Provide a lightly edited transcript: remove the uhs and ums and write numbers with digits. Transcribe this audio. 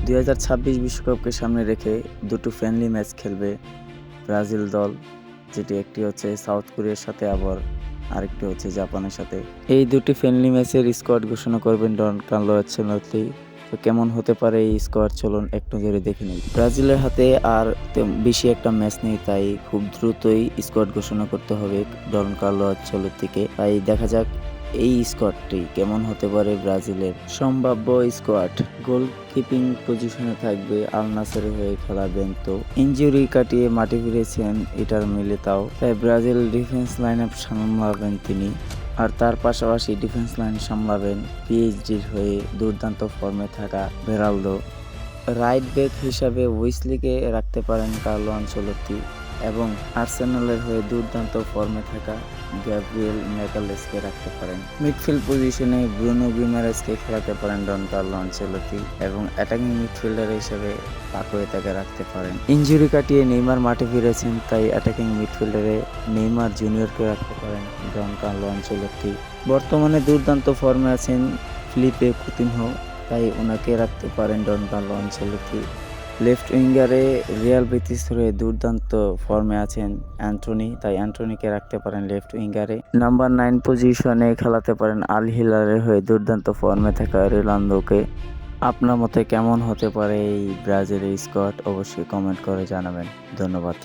2026 বিশ্বকাপকে সামনে রেখে দুটো ফ্রেন্ডলি ম্যাচ খেলবে ব্রাজিল দল, যেটি একটি হচ্ছে সাউথ কোরিয়ার সাথে, আবার আরেকটি হচ্ছে জাপানের সাথে। এই দুটি ফ্রেন্ডলি ম্যাচের স্কোয়াড ঘোষণা করবেন ডন কার্লো আনচেলত্তি। তো কেমন হতে পারে এই স্কোয়াড, চলুন এক নজরে দেখে নিই। ব্রাজিলের হাতে আর বেশি একটা ম্যাচ নেই, তাই খুব দ্রুতই স্কোয়াড ঘোষণা করতে হবে ডন কার্লো আনচেলত্তিকে। তাই দেখা যাক এই স্কোয়াডটি কেমন হতে পারে ব্রাজিলের সম্ভাব্য স্কোয়াড। গোলকিপিং পজিশনে থাকবে আল নাসেরের হয়ে খেলা বেনতো। ইনজুরি কাটিয়ে মাঠে ফিরেছেন ইন্টার মিলিতাও, তাই ব্রাজিল ডিফেন্স লাইন আপ সামলাবেন তিনি। আর তার পাশাপাশি ডিফেন্স লাইন সামলাবেন পিএইচডির হয়ে দুর্দান্ত ফর্মে থাকা বেরালদো। রাইট ব্যাক হিসাবে উইসলিকে রাখতে পারেন কার্লো আনচেলত্তি, এবং আর্সেনালের হয়ে দুর্দান্ত ফর্মে থাকা গ্যাব্রিয়েল ম্যাগালেসকে রাখতে পারেন। মিডফিল্ড পজিশনে ব্রুনো গিমারেজকে খেলাতে পারেন ডন কার্লো আনচেলত্তি, এবং অ্যাটাকিং মিডফিল্ডার হিসেবে পাকুয়েতাকে রাখতে পারেন। ইনজুরি কাটিয়ে নেইমার মাঠে ফিরেছেন, তাই অ্যাটাকিং মিডফিল্ডারে নেইমার জুনিয়রকে রাখতে পারেন ডন কার্লো আনচেলত্তি। বর্তমানে দুর্দান্ত ফর্মে আছেন ফিলিপে কুতিনহো, তাই ওনাকে রাখতে পারেন ডন কার্লো আনচেলত্তি। লেফট উইঙ্গারে রিয়াল বেতিস হয়ে দুর্দান্ত ফর্মে আছেন অ্যান্টনি, তাই অ্যান্টনিকে রাখতে পারেন লেফট উইঙ্গারে। নাম্বার 9 পজিশনে খেলাতে পারেন আল হিলালের হয়ে দুর্দান্ত ফর্মে থাকা রোনালদোকে। আপনার মতে কেমন হতে পারে এই ব্রাজিলের স্কোয়াড, অবশ্যই কমেন্ট করে জানাবেন। ধন্যবাদ।